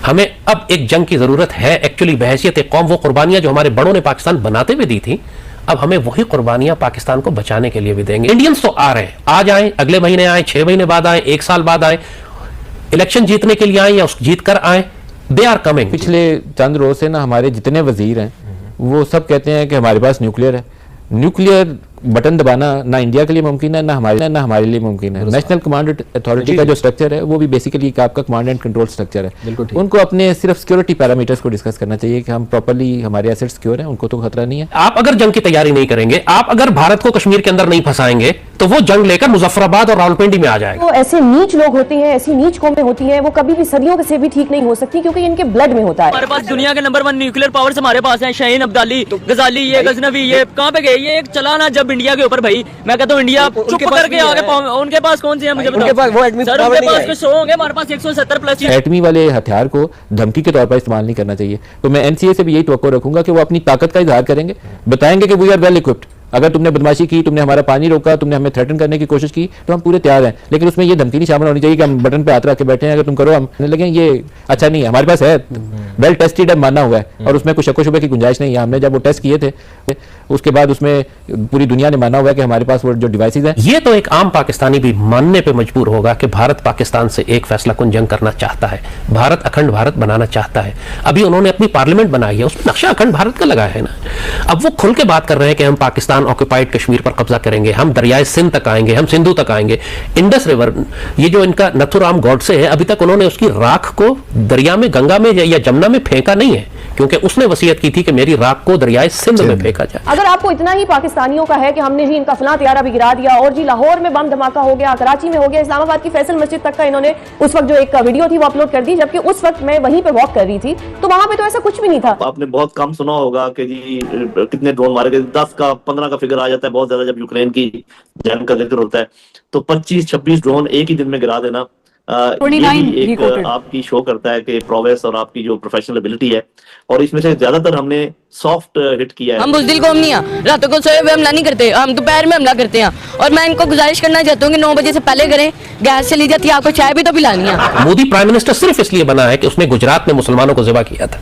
हमें अब एक जंग की जरूरत है एक्चुअली बहैसियत एक कौम। वो कुर्बानियां जो हमारे बड़ों ने पाकिस्तान बनाते हुए दी थी, अब हमें वही कुर्बानियां पाकिस्तान को बचाने के लिए भी देंगे। इंडियंस तो आ रहे हैं, आज आए, अगले महीने आए, 6 महीने बाद आए, 1 साल बाद आए, इलेक्शन जीतने के लिए आए या जीत कर आए, दे आर कमिंग। पिछले चंद रोज से ना हमारे जितने वजीर हैं वो सब कहते हैं कि हमारे पास न्यूक्लियर है। न्यूक्लियर बटन दबाना ना इंडिया के लिए मुमकिन है ना हमारे लिए मुमकिन है। नेशनल कमांड अथॉरिटी का जो स्ट्रक्चर है वो भी बेसिकली आपका कमांड एंड कंट्रोल स्ट्रक्चर है। उनको अपने सिर्फ सिक्योरिटी पैरामीटर्स को डिस्कस करना चाहिए कि हम प्रॉपर्ली हमारे एसेट सिक्योर हैं, उनको तो खतरा नहीं है। आप अगर जंग की तैयारी नहीं करेंगे, आप अगर भारत को कश्मीर के अंदर नहीं फंसाएंगे, तो वो जंग लेकर मुजफ्फराबाद और रावलपिंडी में आ जाएगा। वो ऐसे नीच लोग होते हैं, ऐसी नीच कौमें होती हैं, वो कभी भी सदियों से भी ठीक नहीं हो सकती क्योंकि इनके ब्लड में होता है। हमारे पास दुनिया के नंबर 1 न्यूक्लियर पावर्स हमारे पास हैं, शाहीन अब्दाली, गजाली, ये गजनवी, ये कहाँ पे गए? ये एक चला ना जब इंडिया के ऊपर भाई, मैं कहता हूँ इंडिया चुप करके आगे, उनके पास कौन सी है मुझे बताओ। सर उनके पास कुछ होंगे, हमारे पास 170 प्लस। एटमी वाले हथियार को धमकी के तौर पर इस्तेमाल नहीं करना चाहिए। तो मैं एनसीए से भी यही तवक्को रखूंगा कि वो अपनी ताकत का इजहार करेंगे, बताएंगे कि वी आर वेल इक्विप्ड। अगर तुमने बदमाशी की, तुमने हमारा पानी रोका, तुमने हमें थ्रेटन करने की कोशिश की, तो हम पूरे तैयार हैं। लेकिन उसमें ये धमकी नहीं शामिल होनी चाहिए कि हम बटन पे हाथ रख के बैठे हैं, अगर तुम करो हम लेकिन ये अच्छा नहीं है। हमारे पास है, वेल टेस्टेड है, माना हुआ है और उसमें कुछ शक शुबे की गुंजाइश नहीं है। हमने जब वो टेस्ट किए थे उसके बाद उसमें पूरी दुनिया ने माना हुआ है कि हमारे पास वो जो डिवाइसेज हैं। ये तो एक आम पाकिस्तानी भी मानने पे मजबूर होगा कि भारत पाकिस्तान से एक फैसला कुन जंग करना चाहता है, भारत अखंड भारत बनाना चाहता है। अभी उन्होंने अपनी पार्लियामेंट बनाई है, उसमें नक्शा अखंड भारत का लगा है ना। अब वो खुल के बात कर रहे हैं कि हम पाकिस्तान ऑक्यूपाइड कश्मीर पर कब्जा करेंगे, हम दरियाए सिंध तक आएंगे, हम सिंधु तक आएंगे, इंडस रिवर। ये जो इनका नथुराम गॉडसे है, अभी तक उन्होंने उसकी राख को दरिया में, गंगा में या जमुना में फेंका नहीं है, क्योंकि उसने वसीयत की थी कि मेरी राख को दरियाए सिंध में फेंका जाए। अगर आपको इतना ही पाकिस्तानियों का है कि हमने जी इनका फलां तैयारा भी गिरा दिया और जी लाहौर में बम धमाका हो गया, कराची में हो गया, इस्लामाबाद की फैसल मस्जिद तक का इन्होंने उस वक्त जो एक वीडियो थी वो अपलोड कर दी, जबकि उस वक्त मैं वहीं पे वॉक कर रही थी, तो वहां पे तो ऐसा कुछ भी नहीं था। आपने बहुत कम सुना होगा कि जी कितने ड्रोन मारे गए, 10 का 15 का फिगर आ जाता है बहुत ज्यादा जब यूक्रेन की जंग का जिक्र होता है। तो 25-26 ड्रोन एक ही दिन में गिरा देना एक आपकी शो करता है कि प्रोग्रेस और आपकी जो प्रोफेशनल एबिलिटी है। और इसमें से ज्यादातर हमने सॉफ्ट हिट किया है। हम बुज़दिल कौम नहीं है, रातों को सोए हुए हमला नहीं करते, हम दोपहर में हमला करते हैं। और मैं इनको गुजारिश करना चाहता हूँ कि 9 बजे से पहले करें, गैस चली जाती है, आपको चाय भी तो पिलानी है। मोदी प्राइम मिनिस्टर सिर्फ इसलिए बना है कि उसने गुजरात में मुसलमानों को ज़िबा किया था।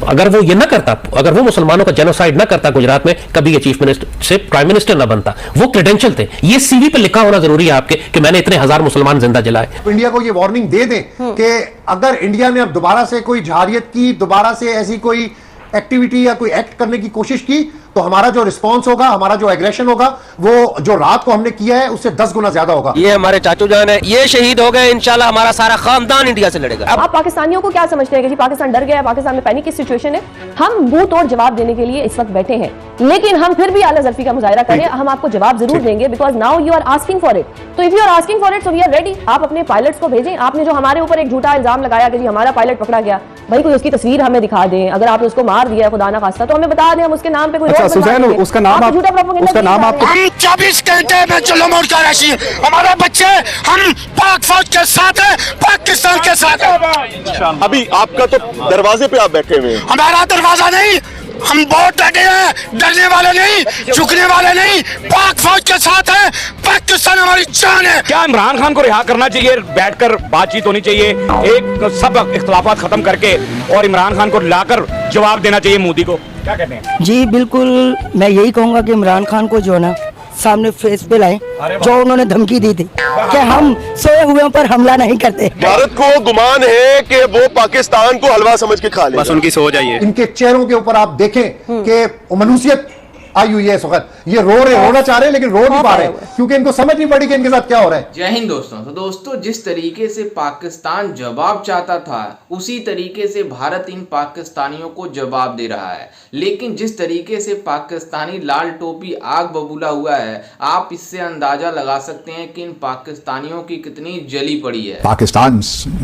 अगर वो ये ना करता, अगर वो मुसलमानों का जेनोसाइड ना करता गुजरात में, कभी ये चीफ मिनिस्टर से प्राइम मिनिस्टर ना बनता। वो क्रेडेंशियल थे, ये सीवी पे लिखा होना जरूरी है आपके कि मैंने इतने 1000 मुसलमान जिंदा जलाए। इंडिया को ये वार्निंग दे दें कि अगर इंडिया ने अब दोबारा से कोई जहारियत की, दोबारा से ऐसी कोई एक्टिविटी या कोई एक्ट करने की कोशिश की, तो हमारा जो रिस्पांस होगा, हमारा जो एग्रेशन होगा, वो जो रात को हमने किया है उससे 10 गुना ज्यादा होगा। ये हमारे चाचू जान है, ये शहीद हो गए, इंशाल्लाह हमारा सारा खानदान इंडिया से लड़ेगा। आप पाकिस्तानियों को क्या समझते हैं कि जी पाकिस्तान डर गया है, पाकिस्तान में पैनिक की सिचुएशन है? हम मुंह तोड़ जवाब देने के लिए इस वक्त बैठे हैं, लेकिन हम फिर भी आला ज़ल्फी का मुजाहिरा करें, हम आपको जवाब जरूर देंगे, because now you are asking for it. तो if you are asking for it, so we are ready. आप अपने पायलट्स को भेजें। आपने जो हमारे ऊपर एक झूठा इल्जाम लगाया कि जी हमारा पायलट पकड़ा गया, भाई कोई उसकी तस्वीर हमें दिखा दें। अगर आपने उसको मार दिया खुदा ना खास्ता, तो हमें बता दें, हम उसके नाम पे कोई उसका नाम आप उसका नाम आप 24 घंटे में जुल्म और कारशी, हमारे बच्चे हम पाक फौज के साथ हैं, पाकिस्तान के साथ हैं। अभी आपका तो दरवाजे पे आप बैठे हुए हैं। हमारा दरवाजा नहीं, हम बहुत डटे हैं, डरने वाले नहीं, झुकने वाले नहीं, पाक फौज के साथ हैं, पाकिस्तान हमारी जान है। क्या इमरान खान को रिहा करना चाहिए, बैठकर बातचीत होनी चाहिए, एक सब इख्तलाफात खत्म करके और इमरान खान को लाकर जवाब देना चाहिए मोदी को? क्या कहते हैं? जी बिल्कुल, मैं यही कहूँगा कि इमरान खान को जो है ना सामने फेस पे लाएं, जो उन्होंने धमकी दी थी कि हम सोए हुए पर हमला नहीं करते। भारत को गुमान है कि वो पाकिस्तान को हलवा समझ के खा ले, बस उनकी सोच आई है। इनके चेहरों के ऊपर आप देखें कि मनुसियत आई हुई है इस वक्त। ये रोना चाह रहे हैं लेकिन रो नहीं पा रहे क्योंकि इनको समझ नहीं पड़ी कि इनके साथ क्या हो रहा है। जय हिंद दोस्तों। तो दोस्तों, जिस तरीके से पाकिस्तान जवाब चाहता था, उसी तरीके से भारत इन पाकिस्तानियों को जवाब दे रहा है। लेकिन जिस तरीके से पाकिस्तानी लाल टोपी आग बबूला हुआ है, आप इससे अंदाजा लगा सकते हैं कि इन पाकिस्तानियों की कितनी जली पड़ी है। पाकिस्तान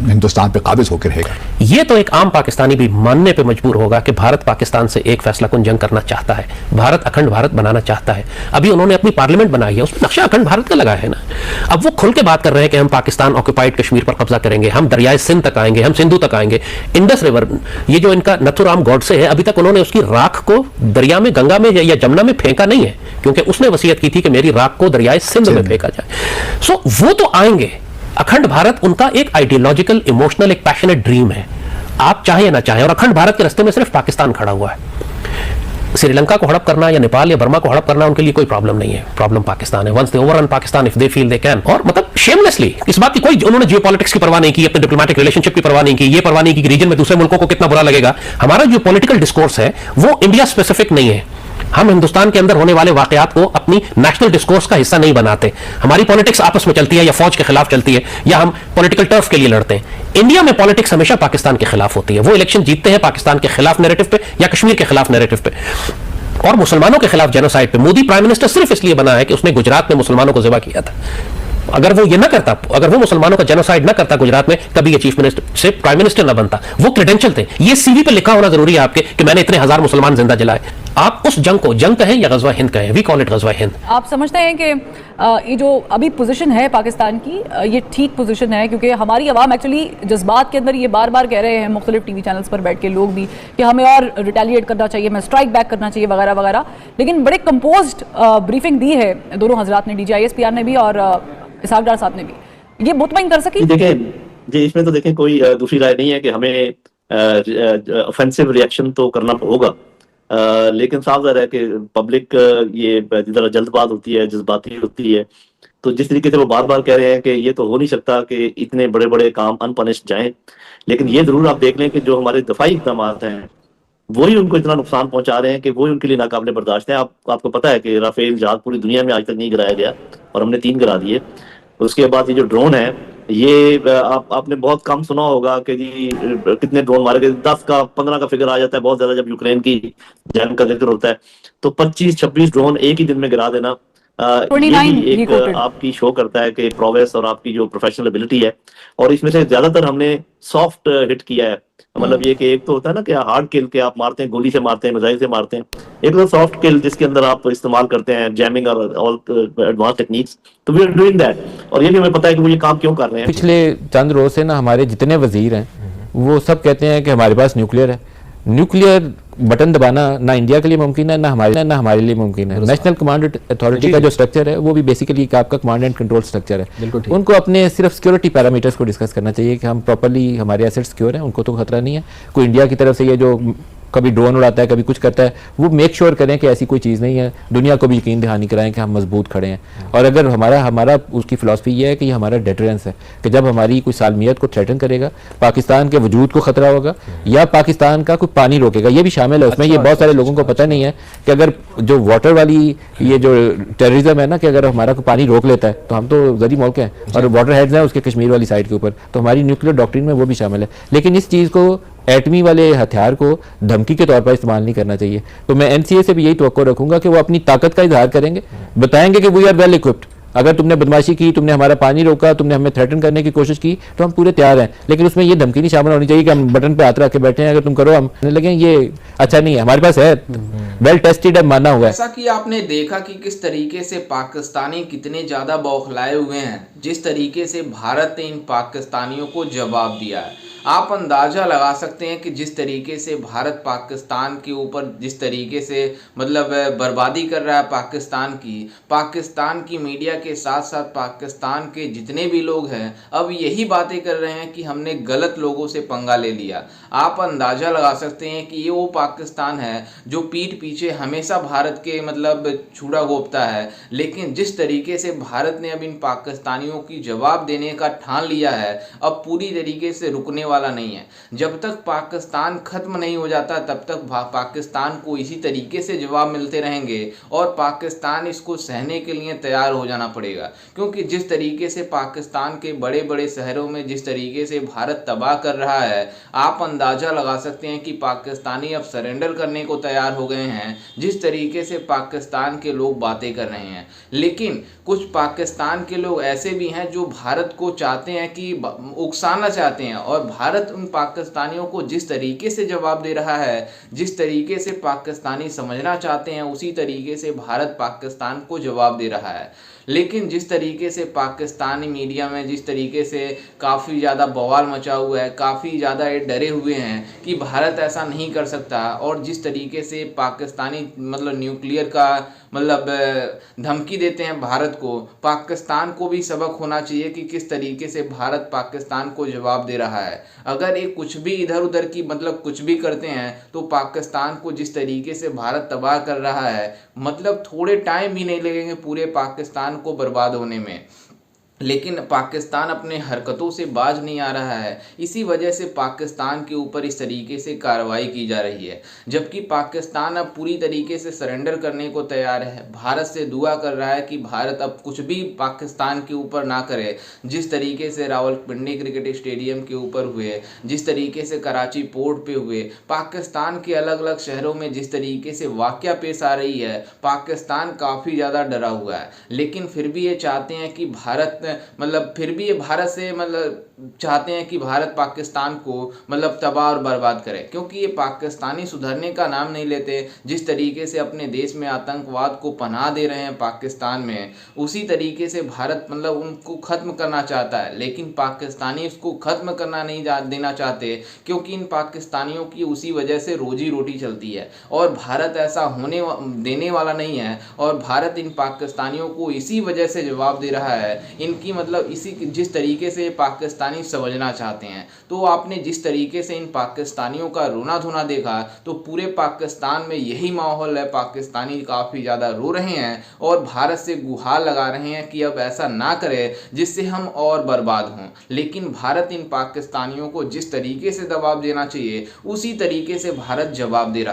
हिंदुस्तान पे काबिज होकर रहेगा। ये तो एक आम पाकिस्तानी भी मानने पे मजबूर होगा कि भारत पाकिस्तान से एक फैसला कुन जंग करना चाहता है, भारत अखंड भारत बनाना चाहता है। अभी उन्होंने अपनी पार्लियामेंट बनाई है, उसमें नक्शा अखंड भारत का लगा है ना। अब वो खुल के बात कर रहे हैं कि हम पाकिस्तान ऑक्यूपाइड कश्मीर पर कब्जा करेंगे, हम दरियाए सिंध तक आएंगे, हम सिंधु तक आएंगे, इंडस रिवर। ये जो इनका नथुराम गॉडसे है, अभी तक उन्होंने उसकी राख को दरिया में, गंगा में या जमुना में फेंका नहीं है, क्योंकि उसने वसीयत की थी कि मेरी राख को दरियाए सिंध में फेंका जाए। सो वो तो आएंगे। अखंड भारत उनका एक आइडियोलॉजिकल, इमोशनल, एक पैशनेट ड्रीम है। आप चाहे या ना चाहे, और अखंड भारत के रास्ते में सिर्फ पाकिस्तान खड़ा हुआ है। श्रीलंका को हड़प करना या नेपाल या बर्मा को हड़प करना उनके लिए कोई प्रॉब्लम नहीं है, प्रॉब्लम पाकिस्तान है। Once they overrun Pakistan if they feel they can, और मतलब शेमलेसली इस बात की कोई, उन्होंने जियोपॉलिटिक्स की परवाह नहीं की, अपने डिप्लोमेटिक रिलेशनशिप की परवाह नहीं की, ये परवाह नहीं की कि रीजन में दूसरे मुल्कों को कितना बुरा लगेगा। हमारा जो पॉलिटिकल डिस्कोर्स है वो इंडिया स्पेसिफिक नहीं है। हम हिंदुस्तान के अंदर होने वाले वाकयात को अपनी नेशनल डिस्कोर्स का हिस्सा नहीं बनाते। हमारी पॉलिटिक्स आपस में चलती है या फौज के खिलाफ चलती है या हम पॉलिटिकल टर्फ के लिए लड़ते हैं। इंडिया में पॉलिटिक्स हमेशा पाकिस्तान के खिलाफ होती है। वो इलेक्शन जीतते हैं पाकिस्तान के खिलाफ नैरेटिव पे या कश्मीर के खिलाफ नैरेटिव पे, और मुसलमानों के खिलाफ जेनोसाइड पे। मोदी प्राइम मिनिस्टर सिर्फ इसलिए बना है कि उसने गुजरात में मुसलमानों को ज़िबा किया था। अगर वो ये ना करता, अगर वो मुसलमानों का जेनोसाइड ना करता गुजरात में, कभी ये चीफ मिनिस्टर से प्राइम मिनिस्टर ना बनता। वो क्रेडेंशियल थे, ये सीवी पे लिखा होना जरूरी है आपके कि मैंने इतने हजार मुसलमान जिंदा जलाए। आप उस जंग को जंग कहें या गजवा हिंद कहें, वी कॉल इट गजवा हिंद। आप समझते हैं कि ये जो अभी पोजीशन है पाकिस्तान की, ये ठीक पोजीशन है? क्योंकि हमारी आवाम एक्चुअली जज्बात के अंदर ये बार बार कह रहे हैं मुख्तलिफ टीवी चैनल्स पर बैठ के लोग भी कि हमें और रिटेलिएट करना चाहिए, हमें स्ट्राइक बैक करना चाहिए वगैरह वगैरह, लेकिन बड़े कंपोज्ड ब्रीफिंग दी है दोनों हजरात ने, DGISPR ने भी और इसहाक डार साहब ने भी। ये मुतमईन कर सकी? देखें जी, इसमें तो देखें कोई दूसरी राय नहीं है कि हमें ऑफेंसिव रिएक्शन तो करना होगा, लेकिन साफ ज़ाहिर है कि पब्लिक ये जरा जल्दबाज होती है, जज्बाती होती है। तो जिस तरीके से वो बार बार कह रहे हैं कि ये तो हो नहीं सकता कि इतने बड़े बड़े काम अनपनिश्ड जाएं, लेकिन ये जरूर आप देख लें कि जो हमारे दफाई इक़दाम हैं वही उनको इतना नुकसान पहुंचा रहे हैं कि वही उनके लिए नाकाबिले बर्दाश्त है। आपको पता है कि राफेल जहाज पूरी दुनिया में आज तक नहीं गिराया गया और हमने 3 गिरा दिए। उसके बाद ये जो ड्रोन है, ये आपने बहुत कम सुना होगा कि जी कितने ड्रोन मारे गए, 10 का 15 का फिगर आ जाता है बहुत ज्यादा जब यूक्रेन की जंग का जिक्र होता है। तो 25-26 ड्रोन एक ही दिन में गिरा देना, ये भी एक आपकी शो करता है कि प्रोग्रेस और आपकी जो प्रोफेशनल एबिलिटी है। और इसमें से ज्यादातर हमने सॉफ्ट हिट किया है, मतलब ये कि एक तो होता है ना कि हार्ड किल के आप मारते हैं, गोली से मारते हैं, मिसाइल से मारते हैं, एक तो सॉफ्ट किल जिसके अंदर आप इस्तेमाल करते हैं जैमिंग और ऑल एडवांस टेक्निक्स। तो वी आर डूइंग दैट, और ये भी हमें पता है कि वो ये काम क्यों कर रहे हैं। पिछले चंद रोज से ना हमारे जितने वजीर हैं वो सब कहते हैं कि हमारे पास न्यूक्लियर है। न्यूक्लियर बटन दबाना ना इंडिया के लिए मुमकिन है, ना हमारे लिए मुमकिन है। नेशनल कमांड अथॉरिटी का जो स्ट्रक्चर है वो भी बेसिकली आपका कमांड एंड कंट्रोल स्ट्रक्चर है। उनको अपने सिर्फ सिक्योरिटी पैरामीटर्स को डिस्कस करना चाहिए कि हम प्रॉपर्ली हमारे एसेट्स सिक्योर हैं, उनको तो खतरा नहीं है। कोई इंडिया की तरफ से ये जो कभी ड्रोन उड़ाता है, कभी कुछ करता है, वो मेक श्योर करें कि ऐसी कोई चीज़ नहीं है। दुनिया को भी यकीन दहानी कराएं कि हम मजबूत खड़े हैं। और अगर हमारा उसकी फिलॉसफी ये है कि ये हमारा डेटरेंस है कि जब हमारी कोई सालमियत को थ्रेटन करेगा, पाकिस्तान के वजूद को खतरा होगा या पाकिस्तान का कोई पानी रोकेगा, ये भी शामिल है उसमें। ये बहुत सारे लोगों को पता नहीं है कि अगर जो वाटर वाली ये जो टेररिज्म है ना, कि अगर हमारा कोई पानी रोक लेता है तो हम तो जरी मुल्क हैं और वाटर हेड्स हैं उसके कश्मीर वाली साइड के ऊपर, तो हमारी न्यूक्लियर डॉक्ट्रिन में वो भी शामिल है। लेकिन इस चीज़ को, एटमी वाले हथियार को धमकी के तौर पर इस्तेमाल नहीं करना चाहिए। तो मैं NCA से भी यही तवक्को रखूंगा कि वो अपनी ताकत का इजहार करेंगे, बताएंगे कि वी आर वेल इक्विप्ड। अगर तुमने बदमाशी की, तुमने हमारा पानी रोका, तुमने हमें थ्रेटन करने की कोशिश की, तो हम पूरे तैयार हैं। लेकिन उसमें ये धमकी नहीं शामिल होनी चाहिए कि हम बटन पे हाथ रख के बैठे हैं, अगर तुम करो हम लगे, ये अच्छा नहीं है। हमारे पास है, वेल टेस्टेड है, माना हुआ है। जैसा कि आपने देखा कि किस तरीके से पाकिस्तानी कितने ज्यादा बौखलाए हुए हैं, जिस तरीके से भारत ने इन पाकिस्तानियों को जवाब दिया है। आप अंदाज़ा लगा सकते हैं कि जिस तरीके से भारत पाकिस्तान के ऊपर जिस तरीके से मतलब बर्बादी कर रहा है पाकिस्तान की मीडिया के साथ साथ पाकिस्तान के जितने भी लोग हैं अब यही बातें कर रहे हैं कि हमने गलत लोगों से पंगा ले लिया। आप अंदाज़ा लगा सकते हैं कि ये वो पाकिस्तान है जो पीठ पीछे हमेशा भारत के मतलब छुड़ा घोंपता है, लेकिन जिस तरीके से भारत ने अब इन पाकिस्तानियों की जवाब देने का ठान लिया है, अब पूरी तरीके से रुकने वाला नहीं है। जब तक पाकिस्तान खत्म नहीं हो जाता तब तक पाकिस्तान को इसी तरीके से जवाब मिलते रहेंगे और पाकिस्तान इसको सहने के लिए तैयार हो जाना पड़ेगा। क्योंकि जिस तरीके से पाकिस्तान के बड़े बड़े शहरों में जिस तरीके से भारत तबाह कर रहा है, आप अंदाज़ा लगा सकते हैं कि पाकिस्तानी अब सरेंडर करने को तैयार हो गए हैं, जिस तरीके से पाकिस्तान के लोग बातें कर रहे हैं। लेकिन कुछ पाकिस्तान के लोग ऐसे भी हैं जो भारत को चाहते हैं कि उकसाना चाहते हैं, और भारत उन पाकिस्तानियों को जिस तरीके से जवाब दे रहा है, जिस तरीके से पाकिस्तानी समझना चाहते हैं, उसी तरीके से भारत पाकिस्तान को जवाब दे रहा है। लेकिन जिस तरीके से पाकिस्तानी मीडिया में जिस तरीके से काफ़ी ज़्यादा बवाल मचा हुआ है, काफ़ी ज़्यादा ये डरे हुए हैं कि भारत ऐसा नहीं कर सकता, और जिस तरीके से पाकिस्तानी न्यूक्लियर का धमकी देते हैं भारत को, पाकिस्तान को भी सबक सबक होना चाहिए कि किस तरीके से भारत पाकिस्तान को जवाब दे रहा है। अगर ये कुछ भी इधर उधर की मतलब कुछ भी करते हैं तो पाकिस्तान को जिस तरीके से भारत तबाह कर रहा है, मतलब थोड़े टाइम भी नहीं लगेंगे पूरे पाकिस्तान को बर्बाद होने में। लेकिन पाकिस्तान अपने हरकतों से बाज नहीं आ रहा है, इसी वजह से पाकिस्तान के ऊपर इस तरीके से कार्रवाई की जा रही है। जबकि पाकिस्तान अब पूरी तरीके से सरेंडर करने को तैयार है, भारत से दुआ कर रहा है कि भारत अब कुछ भी पाकिस्तान के ऊपर ना करे। जिस तरीके से रावलपिंडी क्रिकेट स्टेडियम के ऊपर हुए, जिस तरीके से कराची पोर्ट पे हुए, पाकिस्तान के अलग अलग शहरों में जिस तरीके से वाक़या पेश आ रही है, पाकिस्तान काफ़ी ज़्यादा डरा हुआ है। लेकिन फिर भी ये चाहते हैं कि भारत मतलब फिर भी ये भारत से मतलब चाहते हैं कि भारत पाकिस्तान को मतलब तबाह और बर्बाद करे, क्योंकि ये पाकिस्तानी सुधरने का नाम नहीं लेते। जिस तरीके से अपने देश में आतंकवाद को पनाह दे रहे हैं पाकिस्तान में, उसी तरीके से भारत मतलब उनको ख़त्म करना चाहता है। लेकिन पाकिस्तानी उसको ख़त्म करना नहीं देना चाहते, क्योंकि इन पाकिस्तानियों की उसी वजह से रोजी रोटी चलती है और भारत ऐसा होने देने वाला नहीं है। और भारत इन पाकिस्तानियों को इसी वजह से जवाब दे रहा है, इनकी मतलब इसी जिस तरीके से पाकिस्तानी समझना चाहते हैं। तो आपने जिस तरीके से इन पाकिस्तानियों का रोना धोना देखा, तो पूरे पाकिस्तान में यही माहौल है। पाकिस्तानी काफ़ी ज़्यादा रो रहे हैं और भारत से गुहार लगा रहे हैं कि अब ऐसा ना करे जिससे हम और बर्बाद हों। लेकिन भारत इन पाकिस्तानियों को जिस तरीके से दबाव देना चाहिए, उसी तरीके से भारत जवाब दे रहा है।